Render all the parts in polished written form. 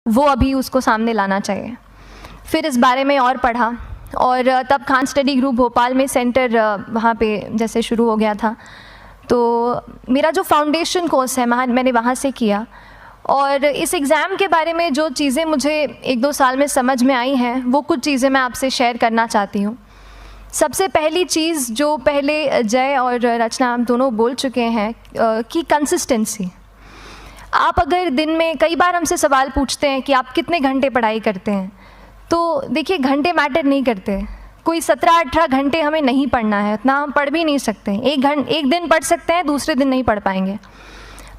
वो अभी उसको सामने लाना चाहिए। फिर इस बारे में और पढ़ा, और तब खान स्टडी ग्रुप भोपाल में सेंटर वहाँ पे जैसे शुरू हो गया था, तो मेरा जो फाउंडेशन कोर्स है मैंने वहाँ से किया। और इस एग्ज़ाम के बारे में जो चीज़ें मुझे 1-2 साल में समझ में आई हैं, वो कुछ चीज़ें मैं आपसे शेयर करना चाहती हूँ। सबसे पहली चीज़ जो पहले जय और रचना हम दोनों बोल चुके हैं कि कंसिस्टेंसी। आप अगर दिन में, कई बार हमसे सवाल पूछते हैं कि आप कितने घंटे पढ़ाई करते हैं, तो देखिए घंटे मैटर नहीं करते। कोई 17-18 घंटे हमें नहीं पढ़ना है, इतना हम पढ़ भी नहीं सकते। एक दिन पढ़ सकते हैं, दूसरे दिन नहीं पढ़ पाएंगे।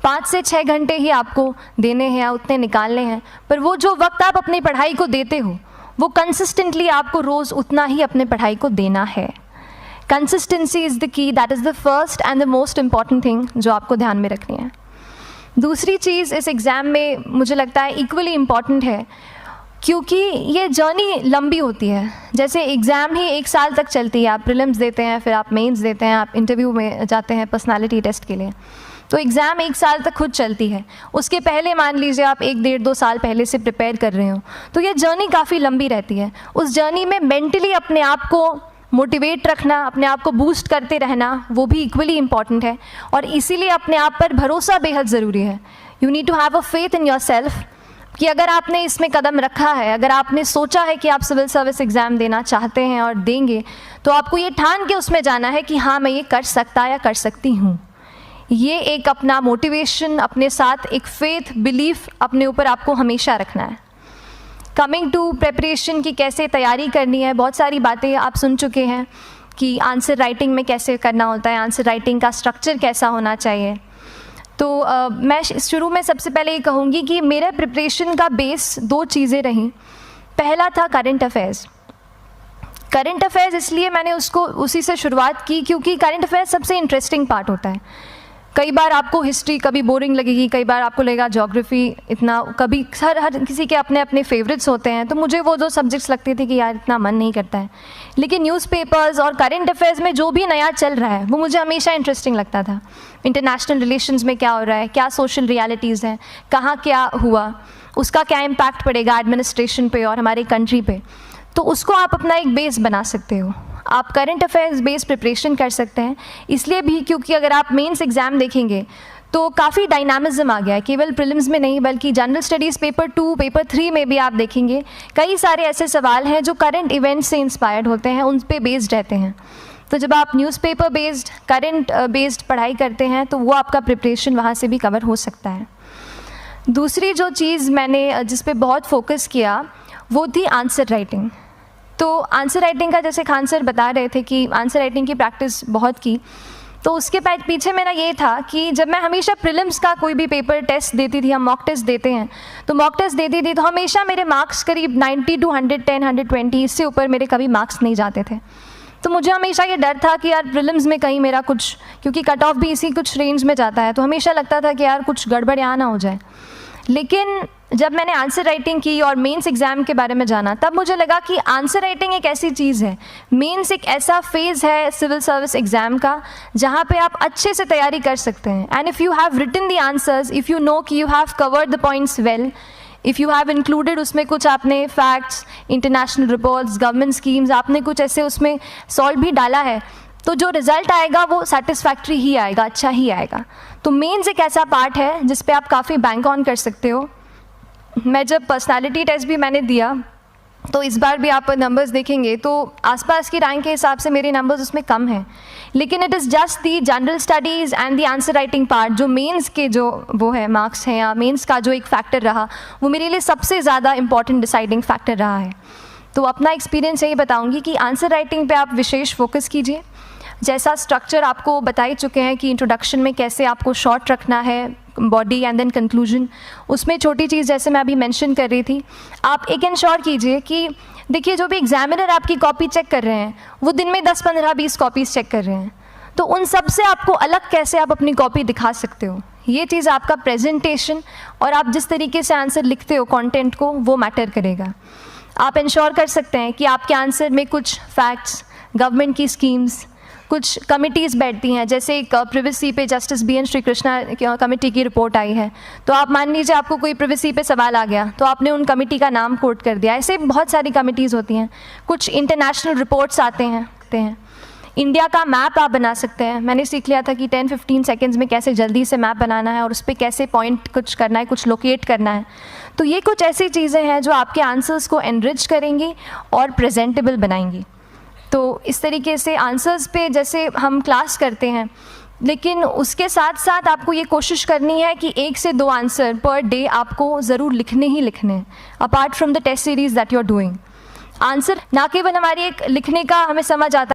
5 से 6 घंटे ही आपको देने हैं या उतने निकालने हैं, पर वो जो वक्त आप अपनी पढ़ाई को देते हो, वो कंसिस्टेंटली आपको रोज़ उतना ही अपने पढ़ाई को देना है। Consistency is the key, that is the first and the most important thing जो आपको ध्यान में रखनी है। दूसरी चीज़ इस एग्ज़ाम में मुझे लगता है इक्वली इम्पॉर्टेंट है, क्योंकि ये जर्नी लंबी होती है। जैसे एग्ज़ाम ही 1 साल तक चलती है, आप प्रीलिम्स देते हैं, फिर आप मेंस देते हैं, आप इंटरव्यू में जाते हैं पर्सनालिटी टेस्ट के लिए, तो एग्ज़ाम 1 साल तक खुद चलती है। उसके पहले मान लीजिए आप 1-1.5-2 साल पहले से प्रिपेयर कर रहे हो, तो ये जर्नी काफ़ी लंबी रहती है। उस जर्नी में मेंटली अपने आप को मोटिवेट रखना, अपने आप को बूस्ट करते रहना, वो भी इक्वली इम्पॉर्टेंट है। और इसीलिए अपने आप पर भरोसा बेहद ज़रूरी है। You need to have a faith in yourself कि अगर आपने इसमें कदम रखा है, अगर आपने सोचा है कि आप सिविल सर्विस एग्ज़ाम देना चाहते हैं और देंगे, तो आपको ये ठान के उसमें जाना है कि हाँ मैं ये कर सकता या कर सकती हूँ। ये एक अपना मोटिवेशन, अपने साथ एक फेथ, बिलीफ अपने ऊपर आपको हमेशा रखना है। कमिंग टू प्रेपरेशन की कैसे तैयारी करनी है, बहुत सारी बातें आप सुन चुके हैं कि आंसर राइटिंग में कैसे करना होता है, आंसर राइटिंग का स्ट्रक्चर कैसा होना चाहिए। तो मैं शुरू में सबसे पहले ये कहूँगी कि मेरे प्रिपरेशन का बेस 2 चीज़ें रहीं। पहला था करंट अफेयर्स। करंट अफेयर्स इसलिए मैंने उसी से शुरुआत की क्योंकि करंट अफेयर्स सबसे इंटरेस्टिंग पार्ट होता है। कई बार आपको हिस्ट्री कभी बोरिंग लगेगी, कई बार आपको लगेगा ज्योग्राफी इतना, कभी हर किसी के अपने अपने फेवरेट्स होते हैं। तो मुझे वो 2 सब्जेक्ट्स लगते थे कि यार इतना मन नहीं करता है, लेकिन न्यूज़पेपर्स और करंट अफेयर्स में जो भी नया चल रहा है वो मुझे हमेशा इंटरेस्टिंग लगता था। इंटरनेशनल रिलेशंस में क्या हो रहा है, क्या सोशल रियलिटीज़ हैं, कहाँ क्या हुआ, उसका क्या इम्पैक्ट पड़ेगा एडमिनिस्ट्रेशन पे और हमारी कंट्री पे, तो उसको आप अपना एक बेस बना सकते हो। आप करंट अफेयर्स बेस्ड प्रिपरेशन कर सकते हैं, इसलिए भी क्योंकि अगर आप मेंस एग्ज़ाम देखेंगे तो काफ़ी डायनामिज्म आ गया है, केवल प्रीलिम्स में नहीं बल्कि जनरल स्टडीज़ पेपर 2, पेपर 3 में भी आप देखेंगे कई सारे ऐसे सवाल हैं जो करंट इवेंट्स से इंस्पायर्ड होते हैं, उन पे बेस्ड रहते हैं। तो जब आप न्यूज़पेपर बेस्ड, करंट बेस्ड पढ़ाई करते हैं तो वो आपका प्रिपरेशन वहाँ से भी कवर हो सकता है। दूसरी जो चीज़ मैंने जिस पे बहुत फोकस किया वो थी आंसर राइटिंग। तो आंसर राइटिंग का जैसे खान सर बता रहे थे कि आंसर राइटिंग की प्रैक्टिस बहुत की, तो उसके पीछे मेरा ये था कि जब मैं हमेशा प्रीलिम्स का कोई भी पेपर टेस्ट देती थी, हम मॉक टेस्ट देते हैं, तो मॉक टेस्ट देती थी तो हमेशा मेरे मार्क्स करीब 90 to 110, 120, इससे ऊपर मेरे कभी मार्क्स नहीं जाते थे। तो मुझे हमेशा ये डर था कि यार प्रीलिम्स में कहीं मेरा कुछ, क्योंकि कट ऑफ भी इसी कुछ रेंज में जाता है, तो हमेशा लगता था कि यार कुछ गड़बड़ यहाँ ना हो जाए। लेकिन जब मैंने आंसर राइटिंग की और मेंस एग्ज़ाम के बारे में जाना, तब मुझे लगा कि आंसर राइटिंग एक ऐसी चीज़ है, मेंस एक ऐसा फेज़ है सिविल सर्विस एग्ज़ाम का जहाँ पे आप अच्छे से तैयारी कर सकते हैं। And if you have written the answers, if you know कि you have covered the points well, if you have included उसमें कुछ आपने facts, international reports, government schemes, आपने कुछ ऐसे उसमें सॉल्व भी डाला है, तो जो रिज़ल्ट आएगा वो सेटिस्फैक्ट्री ही आएगा, अच्छा ही आएगा। तो मेंस एक ऐसा पार्ट है जिस पे आप काफ़ी बैंक ऑन कर सकते हो। मैं जब पर्सनालिटी टेस्ट भी मैंने दिया, तो इस बार भी आप नंबर्स देखेंगे तो आसपास की रैंक के हिसाब से मेरे नंबर्स उसमें कम हैं, लेकिन it is just the general studies and the answer writing part, जो मेंस के जो वो है मार्क्स हैं या मेंस का जो एक फैक्टर रहा, वो मेरे लिए सबसे ज़्यादा इंपॉर्टेंट डिसाइडिंग फैक्टर रहा है। तो अपना एक्सपीरियंस यही बताऊँगी कि आंसर राइटिंग पर आप विशेष फोकस कीजिए। जैसा स्ट्रक्चर आपको बता ही चुके हैं कि इंट्रोडक्शन में कैसे आपको शॉर्ट रखना है, बॉडी एंड देन कंक्लूजन, उसमें छोटी चीज़ जैसे मैं अभी मेंशन कर रही थी, आप एक इंश्योर कीजिए कि देखिए जो भी एग्जामिनर आपकी कॉपी चेक कर रहे हैं वो दिन में 10, 15, 20 कॉपीज़ चेक कर रहे हैं, तो उन सब से आपको अलग कैसे आप अपनी कॉपी दिखा सकते हो, ये चीज़ आपका प्रेजेंटेशन और आप जिस तरीके से आंसर लिखते हो कंटेंट को, वो मैटर करेगा। आप इंश्योर कर सकते हैं कि आपके आंसर में कुछ फैक्ट्स, गवर्नमेंट की स्कीम्स, कुछ कमिटीज़ बैठती हैं, जैसे एक प्रिवेसी पे जस्टिस BN श्रीकृष्णा कमेटी की रिपोर्ट आई है, तो आप मान लीजिए आपको कोई प्रिवेसी पे सवाल आ गया तो आपने उन कमेटी का नाम कोट कर दिया। ऐसे बहुत सारी कमिटीज़ होती हैं। कुछ इंटरनेशनल रिपोर्ट्स आते हैं। इंडिया का मैप आप बना सकते हैं। मैंने सीख लिया था कि 10-15 सेकेंड्स में कैसे जल्दी से मैप बनाना है और उस पर कैसे पॉइंट कुछ करना है, कुछ लोकेट करना है। तो ये कुछ ऐसी चीज़ें हैं जो आपके आंसर्स को एनरिच करेंगी और प्रेजेंटेबल बनाएंगी। तो इस तरीके से आंसर्स पे जैसे हम क्लास करते हैं, लेकिन उसके साथ साथ आपको ये कोशिश करनी है कि 1 से 2 आंसर पर डे आपको ज़रूर लिखने ही लिखने हैं, apart from the test series that you are doing. Answer ना केवल हमारी एक लिखने का हमें समझ आता